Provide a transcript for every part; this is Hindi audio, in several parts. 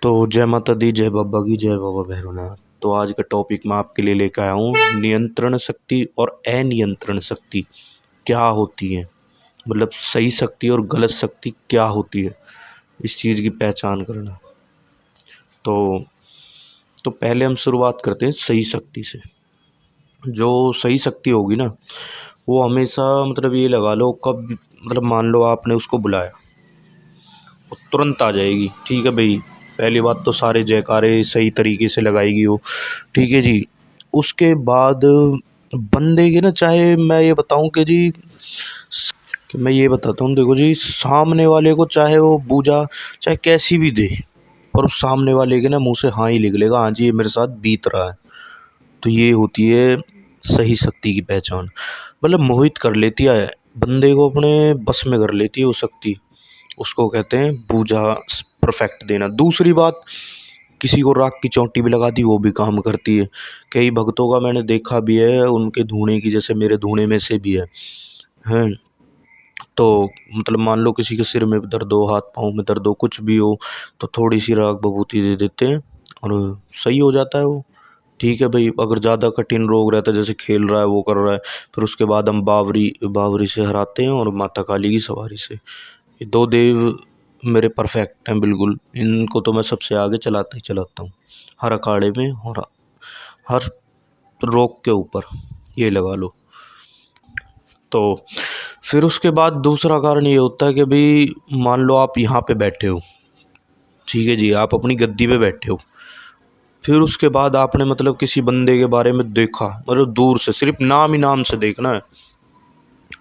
तो जय माता दी, जय बाबा की, जय बाबा भैरवनाथ। तो आज का टॉपिक मैं आपके लिए लेकर आया हूँ, नियंत्रण शक्ति और अनियंत्रण शक्ति क्या होती है। मतलब सही शक्ति और गलत शक्ति क्या होती है, इस चीज़ की पहचान करना। तो पहले हम शुरुआत करते हैं सही शक्ति से। जो सही शक्ति होगी ना, वो हमेशा मतलब ये लगा लो, कब मतलब मान लो आपने उसको बुलाया, वो तुरंत आ जाएगी। ठीक है भाई, पहली बात तो सारे जयकारे सही तरीके से लगाएगी वो। ठीक है जी। उसके बाद बंदे के ना, चाहे मैं ये बताऊं कि मैं ये बताता हूँ, देखो जी, सामने वाले को चाहे वो बूझा चाहे कैसी भी दे, पर उस सामने वाले के ना मुंह से हाँ ही निकलेगा, हाँ जी ये मेरे साथ बीत रहा है। तो ये होती है सही शक्ति की पहचान। मतलब मोहित कर लेती है बंदे को, अपने बस में कर लेती है वो शक्ति। उसको कहते हैं बूझा परफेक्ट देना। दूसरी बात, किसी को राख की चोटी भी लगा दी, वो भी काम करती है। कई भक्तों का मैंने देखा भी है, उनके धूने की, जैसे मेरे धूने में से भी है हैं। तो मतलब मान लो किसी के सिर में दर्द हो, हाथ पाँव में दर्द हो, कुछ भी हो, तो थोड़ी सी राख बभूति दे देते हैं और सही हो जाता है वो। ठीक है भाई। अगर ज़्यादा कठिन रोग रहता है, जैसे खेल रहा है, वो कर रहा है, फिर उसके बाद हम बावरी बावरी से हराते हैं और माता काली की सवारी से। ये दो देव मेरे परफेक्ट हैं बिल्कुल। इनको तो मैं सबसे आगे चलाता ही चलाता हूँ, हर अखाड़े में और हर रोग के ऊपर, ये लगा लो। तो फिर उसके बाद दूसरा कारण ये होता है कि भाई मान लो आप यहाँ पे बैठे हो, ठीक है जी, आप अपनी गद्दी पे बैठे हो। फिर उसके बाद आपने मतलब किसी बंदे के बारे में देखा, मतलब दूर से, सिर्फ नाम ही नाम से देखना है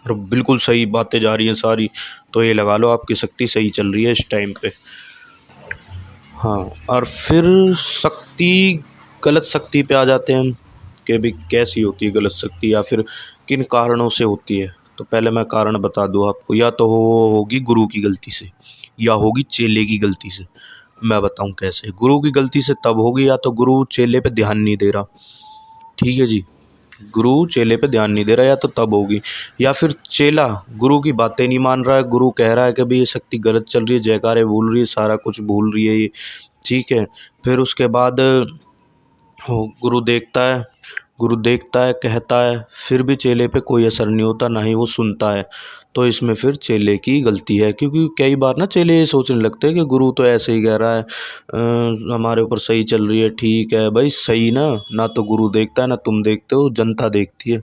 और बिल्कुल सही बातें जा रही हैं सारी, तो ये लगा लो आपकी शक्ति सही चल रही है इस टाइम पे। हाँ, और फिर शक्ति, गलत शक्ति पे आ जाते हैं हम कि भाई कैसी होती है गलत शक्ति, या फिर किन कारणों से होती है। तो पहले मैं कारण बता दूँ आपको, या तो होगी गुरु की गलती से, या होगी चेले की गलती से। मैं बताऊँ कैसे। गुरु की गलती से तब होगी, या तो गुरु चेले पे ध्यान नहीं दे रहा, ठीक है जी, गुरु चेले पे ध्यान नहीं दे रहा, या तो तब होगी। या फिर चेला गुरु की बातें नहीं मान रहा है, गुरु कह रहा है कि भाई ये शक्ति गलत चल रही है, जयकारे भूल रही है, सारा कुछ भूल रही है ये, ठीक है। फिर उसके बाद गुरु देखता है, कहता है, फिर भी चेले पे कोई असर नहीं होता, ना ही वो सुनता है। तो इसमें फिर चेले की गलती है, क्योंकि कई बार ना चेले ये सोचने लगते हैं कि गुरु तो ऐसे ही कह रहा है, हमारे ऊपर सही चल रही है। ठीक है भाई, सही ना तो गुरु देखता है ना तुम देखते हो, जनता देखती है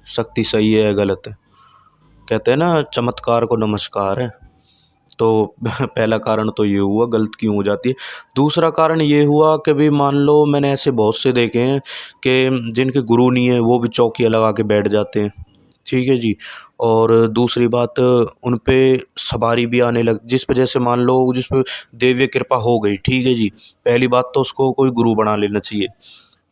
शक्ति सही है या गलत है। कहते हैं ना, चमत्कार को नमस्कार है। तो पहला कारण तो ये हुआ गलत क्यों हो जाती है। दूसरा कारण ये हुआ कि भाई मान लो, मैंने ऐसे बहुत से देखे हैं कि जिनके गुरु नहीं है, वो भी चौकियाँ लगा के बैठ जाते हैं, ठीक है जी। और दूसरी बात, उन पे सवारी भी आने लग, जिस पे जैसे मान लो जिस पे देव्य कृपा हो गई, ठीक है जी, पहली बात तो उसको कोई गुरु बना लेना चाहिए,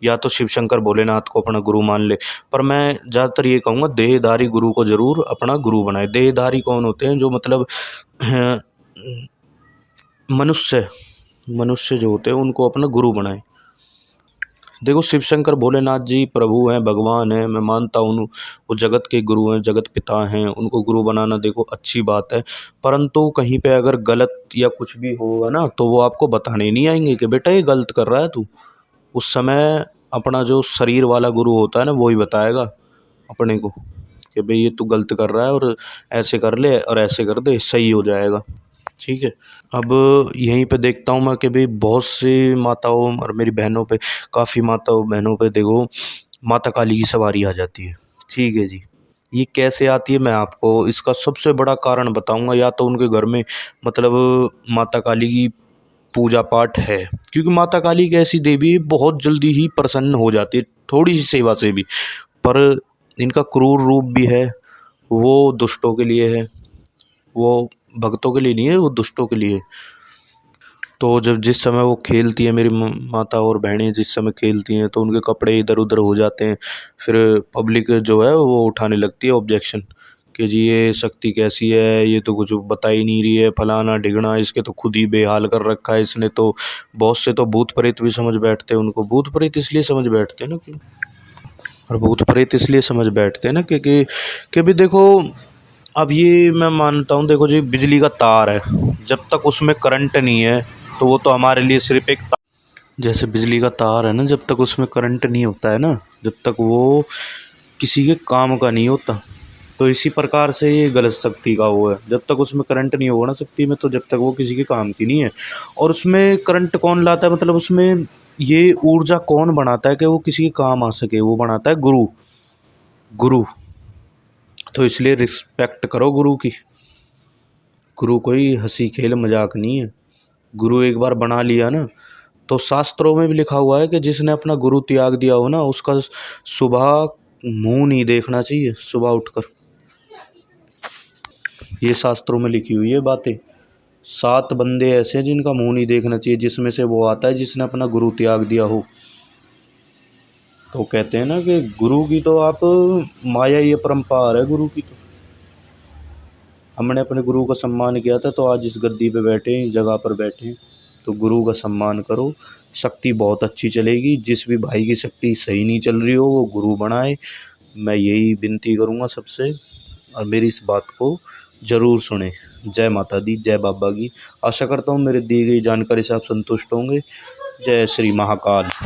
या तो शिव शंकर भोलेनाथ को अपना गुरु मान ले। पर मैं ज़्यादातर ये कहूँगा, देहधारी गुरु को ज़रूर अपना गुरु बनाए। देहधारी कौन होते हैं? जो मतलब हैं, मनुष्य मनुष्य जो होते हैं, उनको अपना गुरु बनाए। देखो, शिव शंकर भोलेनाथ जी प्रभु हैं, भगवान हैं, मैं मानता हूँ वो जगत के गुरु हैं, जगत पिता हैं, उनको गुरु बनाना देखो अच्छी बात है। परंतु कहीं पे अगर गलत या कुछ भी होगा ना, तो वो आपको बताने नहीं आएंगे कि बेटा ये गलत कर रहा है तू। उस समय अपना जो शरीर वाला गुरु होता है ना, वो ही बताएगा अपने को कि भाई ये तू गलत कर रहा है, और ऐसे कर ले और ऐसे कर दे, सही हो जाएगा, ठीक है। अब यहीं पे देखता हूँ मैं कि भाई बहुत सी माताओं और मेरी बहनों पे, काफ़ी माताओं बहनों पे देखो, माता काली की सवारी आ जाती है, ठीक है जी। ये कैसे आती है, मैं आपको इसका सबसे बड़ा कारण बताऊंगा। या तो उनके घर में मतलब माता काली की पूजा पाठ है, क्योंकि माता काली एक ऐसी देवी है, बहुत जल्दी ही प्रसन्न हो जाती है थोड़ी सी सेवा से भी। पर इनका क्रूर रूप भी है, वो दुष्टों के लिए है, वो भक्तों के लिए नहीं है, वो दुष्टों के लिए है। तो जब जिस समय वो खेलती है, मेरी माता और बहनें जिस समय खेलती हैं, तो उनके कपड़े इधर उधर हो जाते हैं। फिर पब्लिक जो है वो उठाने लगती है ऑब्जेक्शन कि जी ये शक्ति कैसी है, ये तो कुछ बता ही नहीं रही है, फलाना ढिगना, इसके तो खुद ही बेहाल कर रखा है इसने। तो बहुत से तो भूत प्रेत भी समझ बैठते हैं उनको। भूत प्रेत इसलिए समझ बैठते हैं ना, और भूत प्रेत इसलिए समझ बैठते हैं ना कि भी देखो, अब ये मैं मानता हूँ, देखो जी, बिजली का तार है, जब तक उसमें करंट नहीं है, तो वो तो हमारे लिए सिर्फ एक जैसे बिजली का तार है ना, जब तक उसमें करंट नहीं होता है ना, जब तक वो किसी के काम का नहीं होता। तो इसी प्रकार से ये गलत शक्ति का वो है, जब तक उसमें करंट नहीं होगा ना शक्ति में, तो जब तक वो किसी के काम की नहीं है। और उसमें करंट कौन लाता है, मतलब उसमें ये ऊर्जा कौन बनाता है कि वो किसी के काम आ सके, वो बनाता है गुरु। गुरु। तो इसलिए रिस्पेक्ट करो गुरु की। गुरु कोई हंसी खेल मजाक नहीं है। गुरु एक बार बना लिया ना, तो शास्त्रों में भी लिखा हुआ है कि जिसने अपना गुरु त्याग दिया हो ना, उसका सुबह मुंह नहीं देखना चाहिए सुबह उठकर। ये शास्त्रों में लिखी हुई है बातें। 7 बंदे ऐसे हैं जिनका मुंह नहीं देखना चाहिए, जिसमें से वो आता है जिसने अपना गुरु त्याग दिया हो। तो कहते हैं ना कि गुरु की तो आप माया, ये परंपार है गुरु की। तो हमने अपने गुरु का सम्मान किया था, तो आज इस गद्दी पे बैठे, इस जगह पर बैठे। तो गुरु का सम्मान करो, शक्ति बहुत अच्छी चलेगी। जिस भी भाई की शक्ति सही नहीं चल रही हो, वो गुरु बनाए। मैं यही विनती करूँगा सबसे, और मेरी इस बात को ज़रूर सुने। जय माता दी, जय बाबा की। आशा करता हूँ मेरे दी गई जानकारी से आप संतुष्ट होंगे। जय श्री महाकाल।